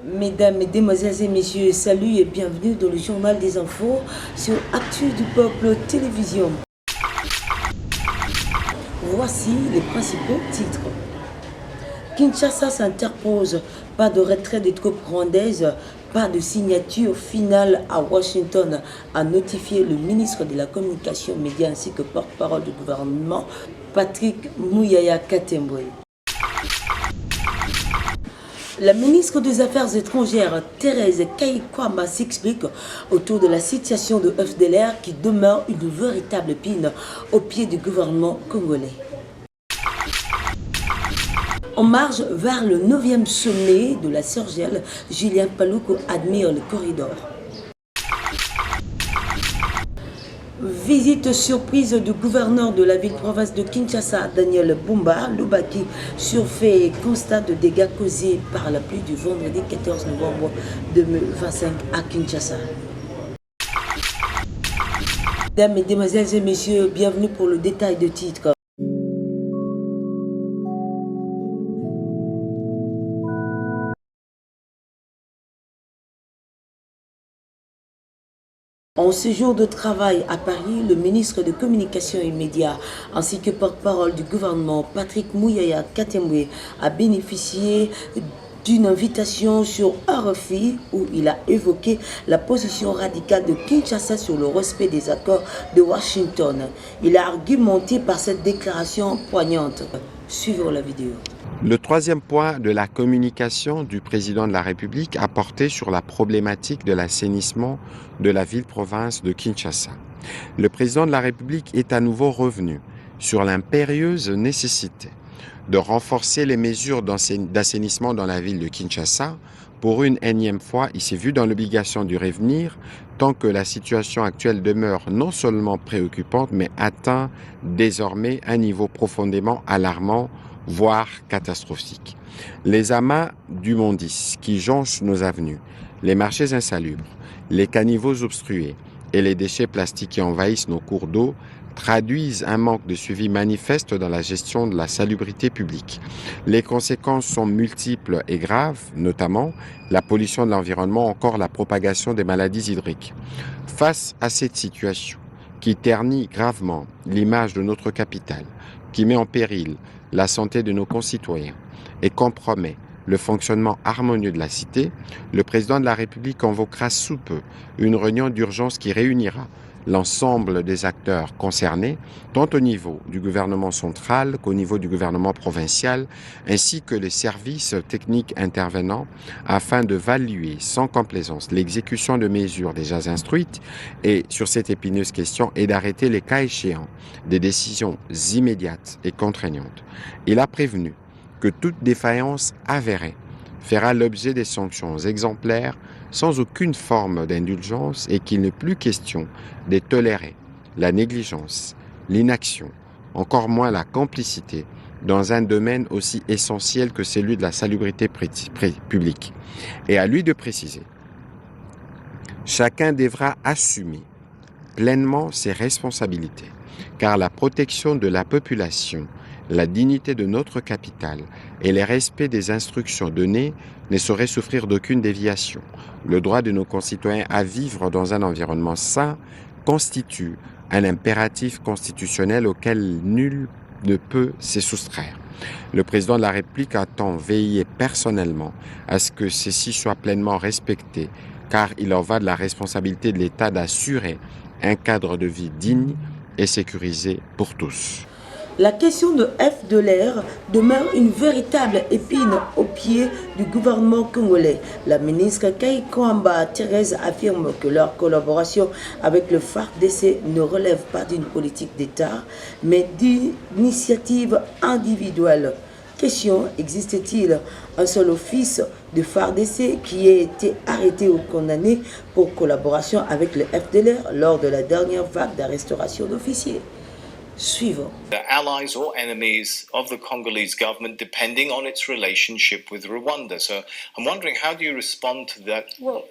Mesdames, Mesdemoiselles et Messieurs, salut et bienvenue dans le journal des infos sur Actu du Peuple Télévision. Voici les principaux titres. Kinshasa s'interpose, pas de retrait des troupes rwandaises, pas de signature finale à Washington, a notifié le ministre de la Communication Média ainsi que porte-parole du gouvernement, Patrick Muyaya Katembwe. La ministre des Affaires étrangères, Thérèse Kayikwamba, s'explique autour de la situation de FDLR qui demeure une véritable épine au pied du gouvernement congolais. En marche vers le 9e sommet de la Sergelle, Julien Paluku admire le corridor. Visite surprise du gouverneur de la ville-province de Kinshasa, Daniel Bumba Lubaki, surfait et constat de dégâts causés par la pluie du vendredi 14 novembre 2025 à Kinshasa. Mesdames, Mesdemoiselles et Messieurs, bienvenue pour le détail de titres. En séjour de travail à Paris, le ministre de Communication et Médias ainsi que porte-parole du gouvernement Patrick Muyaya Katembwe a bénéficié d'une invitation sur RFI où il a évoqué la position radicale de Kinshasa sur le respect des accords de Washington. Il a argumenté par cette déclaration poignante. Suivons la vidéo. Le troisième point de la communication du président de la République a porté sur la problématique de l'assainissement de la ville-province de Kinshasa. Le président de la République est à nouveau revenu sur l'impérieuse nécessité de renforcer les mesures d'assainissement dans la ville de Kinshasa. Pour une énième fois, il s'est vu dans l'obligation d'y revenir tant que la situation actuelle demeure non seulement préoccupante, mais atteint désormais un niveau profondément alarmant, voire catastrophique. Les amas d'immondices qui jonchent nos avenues, les marchés insalubres, les caniveaux obstrués et les déchets plastiques qui envahissent nos cours d'eau traduisent un manque de suivi manifeste dans la gestion de la salubrité publique. Les conséquences sont multiples et graves, notamment la pollution de l'environnement, encore la propagation des maladies hydriques. Face à cette situation qui ternit gravement l'image de notre capitale, qui met en péril la santé de nos concitoyens et compromet le fonctionnement harmonieux de la cité, le président de la République convoquera sous peu une réunion d'urgence qui réunira l'ensemble des acteurs concernés, tant au niveau du gouvernement central qu'au niveau du gouvernement provincial, ainsi que les services techniques intervenants, afin de valuer sans complaisance l'exécution de mesures déjà instruites et sur cette épineuse question et d'arrêter les cas échéants des décisions immédiates et contraignantes. Il a prévenu que toute défaillance avérée fera l'objet des sanctions exemplaires sans aucune forme d'indulgence et qu'il n'est plus question de tolérer la négligence, l'inaction, encore moins la complicité dans un domaine aussi essentiel que celui de la salubrité publique. Et à lui de préciser, chacun devra assumer pleinement ses responsabilités, car la protection de la population, la dignité de notre capitale et le respect des instructions données ne sauraient souffrir d'aucune déviation. Le droit de nos concitoyens à vivre dans un environnement sain constitue un impératif constitutionnel auquel nul ne peut se soustraire. Le président de la République attend veiller personnellement à ce que ceci soit pleinement respecté, car il en va de la responsabilité de l'État d'assurer un cadre de vie digne et sécurisé pour tous. La question de FDLR demeure une véritable épine au pied du gouvernement congolais. La ministre Kayikwamba Thérèse affirme que leur collaboration avec le FARDC ne relève pas d'une politique d'État, mais d'initiative individuelle. Question, existe-t-il un seul office de FARDC qui ait été arrêté ou condamné pour collaboration avec le FDLR lors de la dernière vague d'arrestation d'officiers? Suivant. The allies or enemies of the Congolese government depending on its relationship with Rwanda. So I'm wondering, how do you respond to that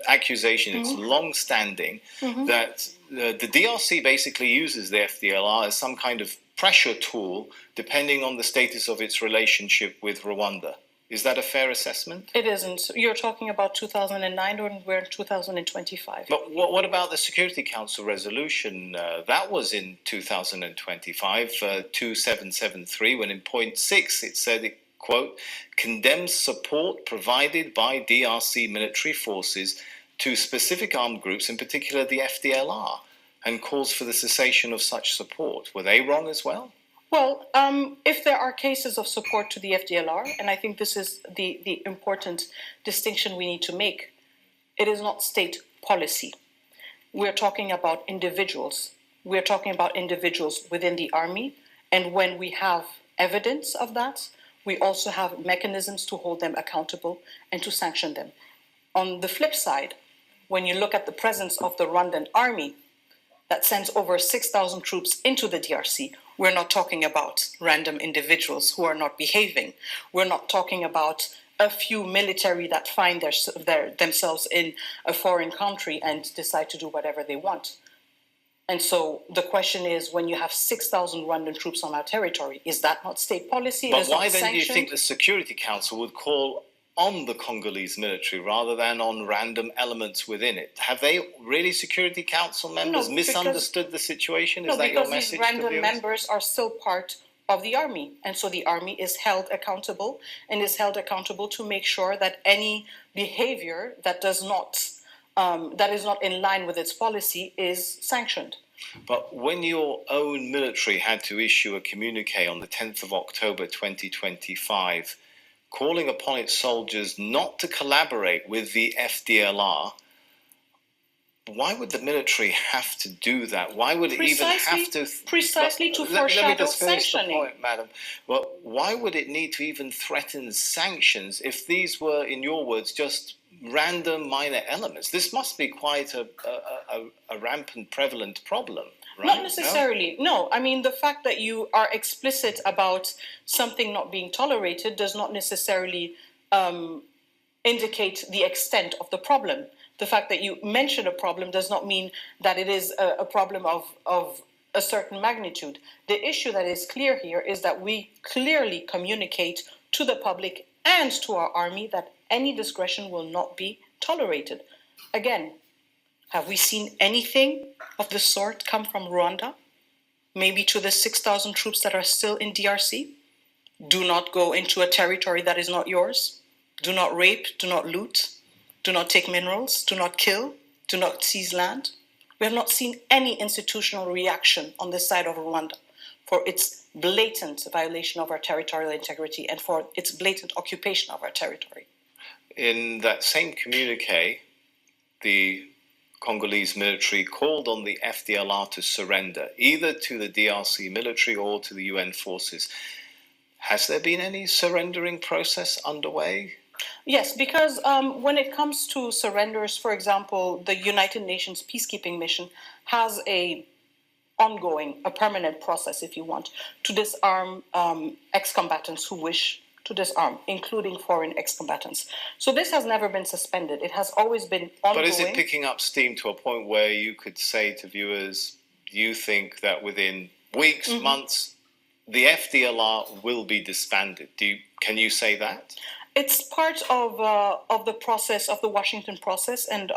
accusation? It's long-standing that the DRC basically uses the FDLR as some kind of pressure tool depending on the status of its relationship with Rwanda. Is that a fair assessment? It isn't. You're talking about 2009 or we're in 2025. But what about the Security Council resolution? That was in 2025, 2773, when in point 6 it said, it, quote, condemns support provided by DRC military forces to specific armed groups, in particular the FDLR, and calls for the cessation of such support. Were they wrong as well? Well, if there are cases of support to the FDLR, and I think this is the important distinction we need to make, it is not state policy. We're talking about individuals. We're talking about individuals within the army, and when we have evidence of that, we also have mechanisms to hold them accountable and to sanction them. On the flip side, when you look at the presence of the Rwandan army that sends over 6,000 troops into the DRC, we're not talking about random individuals who are not behaving. We're not talking about a few military that find themselves in a foreign country and decide to do whatever they want. And so the question is, when you have 6,000 Rwandan troops on our territory, is that not state policy? But why then do you think the Security Council would call on the Congolese military rather than on random elements within it? Have they really, Security Council members, misunderstood the situation? Is that your message? Because these random members are still part of the army, and so the army is held accountable and is held accountable to make sure that any behavior that does not that is not in line with its policy is sanctioned. But when your own military had to issue a communique on the 10th of October 2025, calling upon its soldiers not to collaborate with the FDLR, why would the military have to do that? Why would it even have to... Precisely to foreshadow let me just finish sanctioning. the point, madam. Well, why would it need to even threaten sanctions if these were, in your words, just random minor elements? This must be quite a rampant, prevalent problem. Right? Not necessarily, no. I mean, the fact that you are explicit about something not being tolerated does not necessarily indicate the extent of the problem. The fact that you mention a problem does not mean that it is a problem of a certain magnitude. The issue that is clear here is that we clearly communicate to the public and to our army that any discretion will not be tolerated. Again, have we seen anything of the sort come from Rwanda? Maybe to the 6,000 troops that are still in DRC? Do not go into a territory that is not yours. Do not rape, do not loot, do not take minerals, do not kill, do not seize land. We have not seen any institutional reaction on the side of Rwanda for its blatant violation of our territorial integrity and for its blatant occupation of our territory. In that same communique, the Congolese military called on the FDLR to surrender, either to the DRC military or to the UN forces. Has there been any surrendering process underway? Yes, because when it comes to surrenders, for example, the United Nations peacekeeping mission has a permanent process, if you want, to disarm ex-combatants who wish to disarm, including foreign ex-combatants. So this has never been suspended. It has always been ongoing. But is it picking up steam to a point where you could say to viewers, you think that within weeks, months, the FDLR will be disbanded? Can you say that? It's part of the process, of the Washington process, and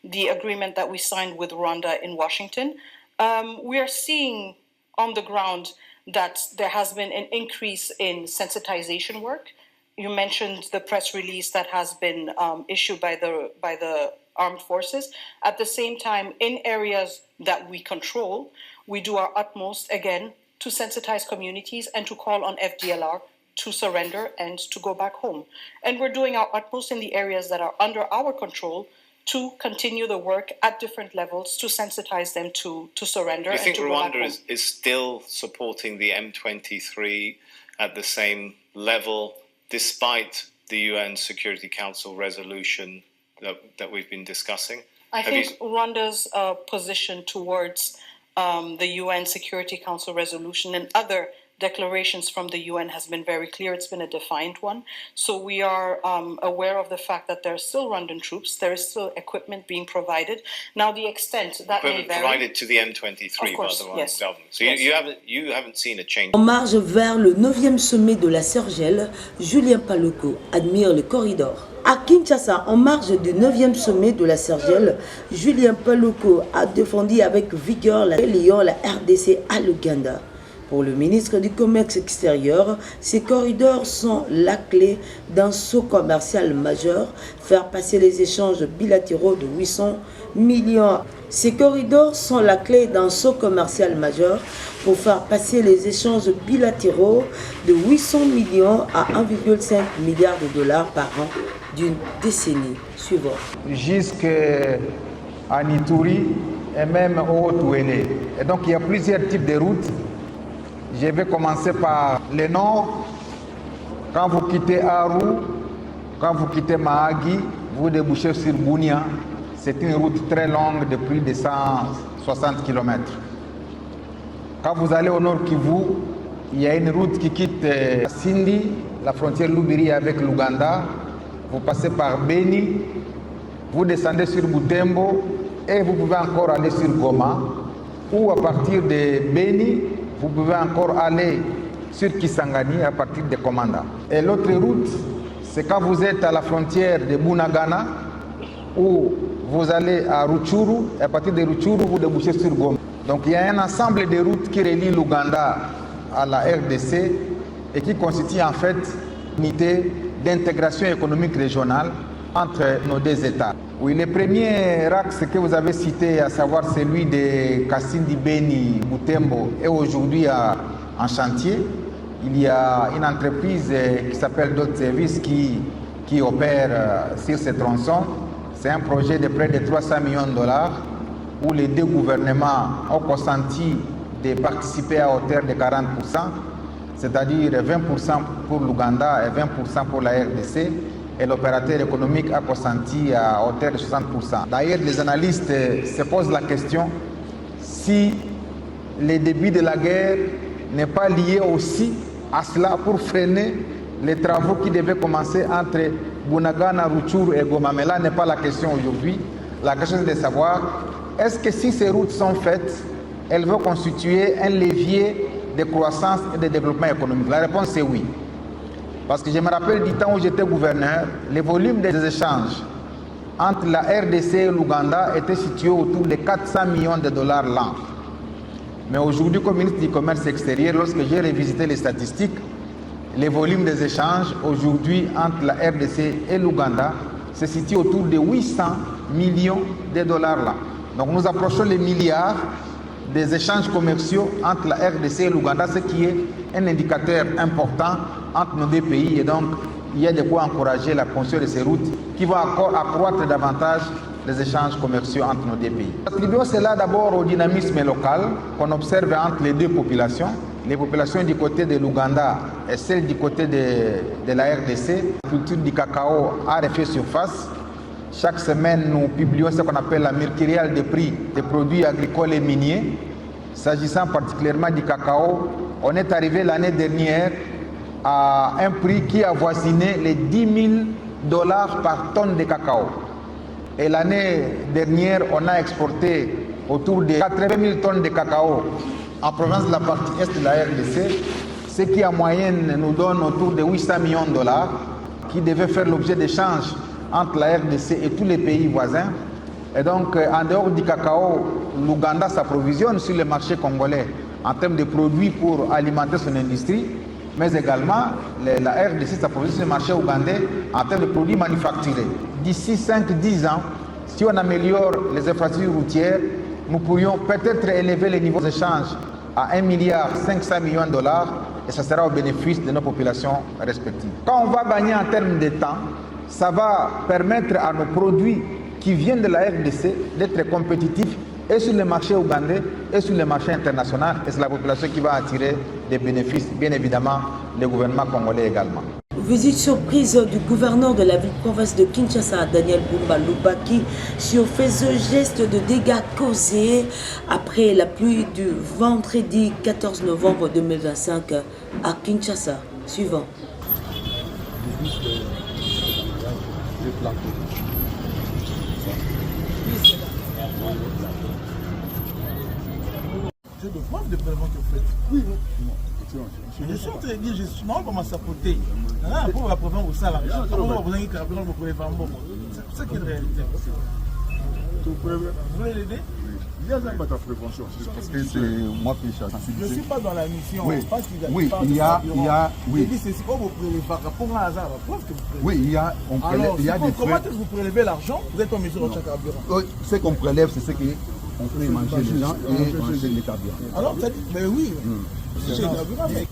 the agreement that we signed with Rwanda in Washington. We are seeing on the ground that there has been an increase in sensitization work. You mentioned the press release that has been issued by the armed forces. At the same time, in areas that we control, we do our utmost, again, to sensitize communities and to call on FDLR to surrender and to go back home. And we're doing our utmost in the areas that are under our control to continue the work at different levels to sensitize them to surrender. Do you think and to go back Rwanda home. is still supporting the M23 at the same level, despite the UN Security Council resolution that we've been discussing? I think Rwanda's position towards the UN Security Council resolution and other declarations from the UN has been very clear. It's been a defiant one. So we are aware of the fact that there are still Rwandan troops. There is still equipment being provided. Now, the extent that may vary. Provided to the M23 by the Rwandan government. So you haven't seen a change. En marche vers le 9e sommet de la Sergel, Julien Paluku admire le corridor. À Kinshasa, en marge du 9e sommet de la Sergel, Julien Paluku a défendu avec vigueur la reliant la RDC à l'Ouganda. Pour le ministre du Commerce extérieur, ces corridors sont la clé d'un saut commercial majeur, faire passer les échanges bilatéraux de 800 millions. Ces corridors sont la clé d'un saut commercial majeur pour faire passer les échanges bilatéraux de 800 millions à 1,5 milliard de dollars par an d'une décennie suivante. Jusqu'à Nituri et même au Touélé. Et donc il y a plusieurs types de routes. Je vais commencer par le nord. Quand vous quittez Aru, quand vous quittez Mahagi, vous débouchez sur Bunia. C'est une route très longue de plus de 160 km. Quand vous allez au nord Kivu, il y a une route qui quitte Sindi, la frontière Lubiri avec l'Ouganda. Vous passez par Beni, vous descendez sur Butembo et vous pouvez encore aller sur Goma. Ou à partir de Beni, vous pouvez encore aller sur Kisangani à partir de Komanda. Et l'autre route, c'est quand vous êtes à la frontière de Bunagana, où vous allez à Rutshuru, et à partir de Rutshuru, vous débouchez sur Goma. Donc il y a un ensemble de routes qui relient l'Ouganda à la RDC et qui constitue en fait une unité d'intégration économique régionale entre nos deux États. Oui, le premier axe que vous avez cité, à savoir celui de Kasindi Beni Butembo, est aujourd'hui en chantier. Il y a une entreprise qui s'appelle Dot Service qui opère sur ce tronçon. C'est un projet de près de 300 millions de dollars où les deux gouvernements ont consenti de participer à hauteur de 40%, c'est-à-dire 20% pour l'Ouganda et 20% pour la RDC. Et l'opérateur économique a consenti à hauteur de 60%. D'ailleurs, les analystes se posent la question si le début de la guerre n'est pas lié aussi à cela pour freiner les travaux qui devaient commencer entre Bunagana, Rutshuru et Goma. Mais là n'est pas la question aujourd'hui. La question est de savoir, est-ce que si ces routes sont faites, elles vont constituer un levier de croissance et de développement économique? La réponse est oui. Parce que je me rappelle du temps où j'étais gouverneur, le volume des échanges entre la RDC et l'Ouganda était situé autour de 400 millions de dollars l'an. Mais aujourd'hui, comme ministre du Commerce extérieur, lorsque j'ai revisité les statistiques, les volumes des échanges aujourd'hui entre la RDC et l'Ouganda se situent autour de 800 millions de dollars l'an. Donc nous approchons les milliards des échanges commerciaux entre la RDC et l'Ouganda, ce qui est un indicateur important entre nos deux pays. Et donc, il y a de quoi encourager la construction de ces routes qui vont encore accroître davantage les échanges commerciaux entre nos deux pays. Attribuons cela d'abord au dynamisme local qu'on observe entre les deux populations. Les populations du côté de l'Ouganda et celles du côté de la RDC. La culture du cacao a refait surface. Chaque semaine, nous publions ce qu'on appelle la mercuriale des prix des produits agricoles et miniers. S'agissant particulièrement du cacao, on est arrivé l'année dernière à un prix qui avoisinait les 10 000 $ par tonne de cacao. Et l'année dernière, on a exporté autour de 80 000 tonnes de cacao en provenance de la partie est de la RDC, ce qui en moyenne nous donne autour de 800 millions de dollars qui devaient faire l'objet d'échanges entre la RDC et tous les pays voisins. Et donc, en dehors du cacao, l'Ouganda s'approvisionne sur le marché congolais en termes de produits pour alimenter son industrie, mais également la RDC s'approvisionne sur le marché ougandais en termes de produits manufacturés. D'ici 5-10 ans, si on améliore les infrastructures routières, nous pourrions peut-être élever les niveaux d'échange à 1,5 milliard de dollars et ça sera au bénéfice de nos populations respectives. Quand on va gagner en termes de temps, ça va permettre à nos produits qui viennent de la RDC d'être compétitifs et sur le marché ougandais et sur le marché international. Et c'est la population qui va attirer des bénéfices, bien évidemment, le gouvernement congolais également. Visite surprise du gouverneur de la ville-province de Kinshasa, Daniel Bumba Lubaki, fait ce geste de dégâts causés après la pluie du vendredi 14 novembre 2025 à Kinshasa. Suivant. C'est de preuve de prélèvement que vous faites. Oui, je suis en train de dire, je suis marrant comment ça côté. Là, pour la province au salaire, comment vous avez un carburant pour les femmes. C'est pour ça qu'il y a une réalité. Vous voulez l'aider? Il y a ta prévention, parce que c'est moi qui cherche. Je ne suis pas dans la mission. Oui, oui, il y a, oui. Je dis, c'est quoi vous prélevez par rapport à hasard, la preuve que vous prélevez. Oui, il y a, on prélève, alors, il y a des comment est-ce que vous prélevez l'argent? Vous êtes en mesure de chaque carburant. Oui, ce qu'on prélève, c'est ce qu'on fait manger les gens et manger les carburants. Alors, ça dit, mais oui, c'est un carburant, mais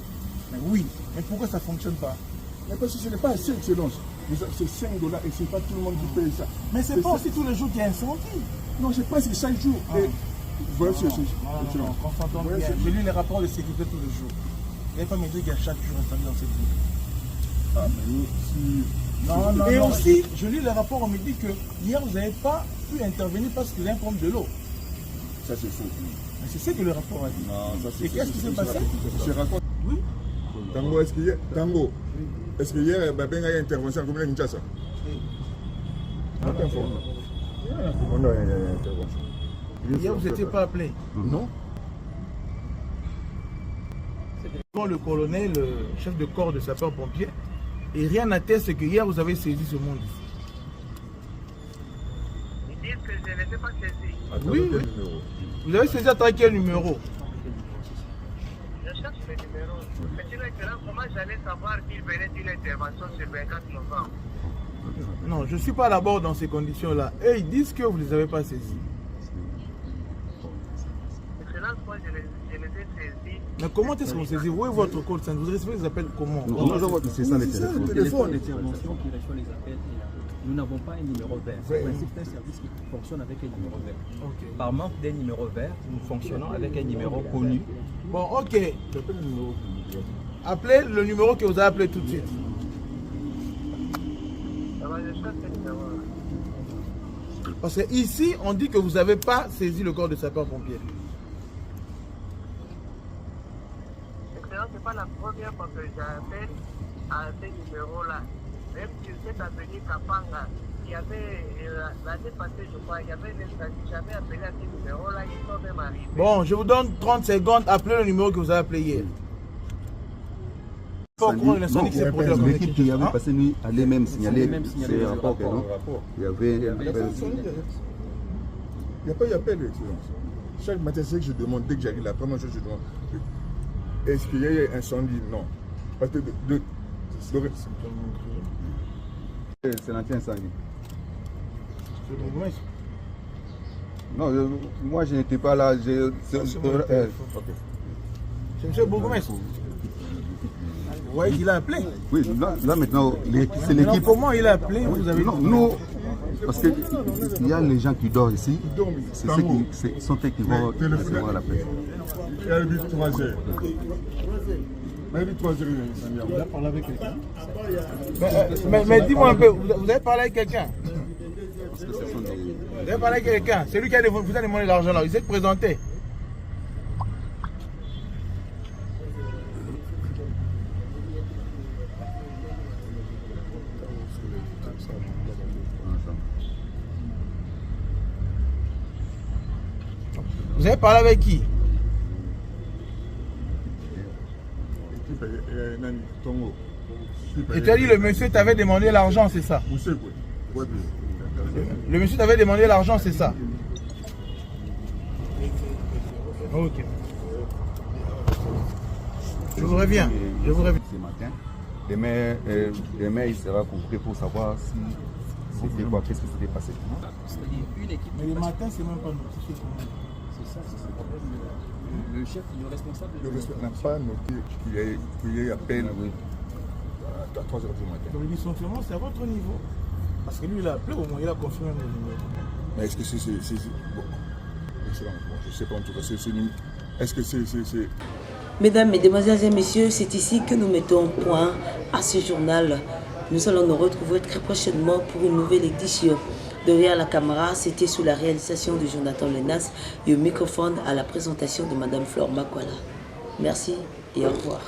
oui, mais pourquoi ça ne fonctionne pas? Mais parce que ce n'est pas assez excellence. C'est 5 $ et ce n'est pas tout le monde qui paye ça. Mais ce n'est pas aussi tous les jours qu'il y a incendie. Non, c'est pas chaque jour. Voilà, c'est excellent. J'ai lu les rapports de sécurité tous les jours. Il n'y a pas me dire qu'il y a chaque jour incendie dans cette ville. Ah, mais nous, si... Non, et aussi, je lis les rapports, on me dit que hier, vous n'avez pas pu intervenir parce qu'il y a un problème de l'eau. Ça, c'est faux. Mais c'est ce que le rapport a dit. Non, ça, et qu'est-ce qui s'est passé? Je raconte. Oui. Tango, est-ce qu'il y a une intervention comme la Kinshasa? Non, il y a une intervention. Hier, vous n'étiez pas appelé? Non. Le colonel, le chef de corps de sapeurs-pompiers, et rien n'atteste que hier, vous avez saisi ce monde ici. Ils disent que je n'étais pas saisi. Oui, oui. Vous avez saisi à travers quel numéro? Je cherche le numéro. Monsieur l'excellent, comment j'allais savoir qu'il venait d'une intervention sur 24 novembre? Non, je ne suis pas d'abord dans ces conditions-là. Et ils disent que vous ne les avez pas saisis. Excellence, moi je les ai saisis. Mais comment est-ce qu'on saisit? Où est votre code? Ça vous recevez les appels comment? C'est ça les téléphones. L'intervention qui reçoit les appels, nous n'avons pas un numéro vert. C'est un service qui fonctionne avec un numéro vert. Okay. Par manque d'un numéro vert, nous fonctionnons avec un numéro connu. Bon, ok. Appelez le numéro que vous avez appelé tout de suite. Je cherche ce numéro. Parce que ici, on dit que vous n'avez pas saisi le corps de sapeurs-pompiers. Excellence, ce n'est pas la première fois que j'appelle à ce numéro-là. Même sur cette avenue Kapanga, il y avait l'année passée, je crois, il y avait des gens qui n'avaient appelé à ce numéro-là, ils sont même arrivés. Bon, je vous donne 30 secondes, appelez le numéro que vous avez appelé hier. L'équipe qui avait passé nuit allait même signaler ces rapports. Il y avait... Il n'y a pas eu appel, excellence. Chaque matin, c'est que je demande, dès que j'arrive, la première chose que je demande, est-ce qu'il y a eu un incendie? Non. Parce que c'est l'anti-incendie. Non, moi je n'étais pas là. C'est M. Bourgmestre. Vous voyez qu'il a appelé? Oui, là maintenant, c'est l'équipe. Comment il a appelé? Vous avez non, nous, parce qu'il y a les gens qui dorment ici. C'est ceux qui sont eux qui vont recevoir la presse. Il y a eu 3 heures. Il a 3 heures. Vous avez parlé avec quelqu'un? Mais dis-moi un peu, vous avez parlé avec quelqu'un? Vous avez parlé avec quelqu'un? C'est lui qui vous a demandé l'argent là, il s'est présenté. Vous avez parlé avec qui? Et tu as dit le monsieur t'avait demandé l'argent, c'est ça? Le monsieur t'avait demandé l'argent, c'est ça? Ok. Je vous reviens. Je vous reviens. Ce matin. Demain, il sera compris pour savoir si c'était quoi, qu'est-ce qui s'était passé. C'est-à-dire une équipe. Mais le matin, c'est même pas notifié. C'est ça, c'est le chef, le responsable. Le responsable n'a pas noté qu'il y ait appel à 3 heures du matin. Donc le dysfonctionnement, c'est à votre niveau. Parce que lui, il a appelé, au moins, il a confirmé le numéro. Mais est-ce que c'est... Bon, excellent. Bon, je ne sais pas en tout cas. Est-ce que c'est... Mesdames, Mesdemoiselles et Messieurs, c'est ici que nous mettons point à ce journal. Nous allons nous retrouver très prochainement pour une nouvelle édition. Derrière la caméra, c'était sous la réalisation de Jonathan Lenas et au microphone à la présentation de Madame Flore Makwala. Merci et au revoir.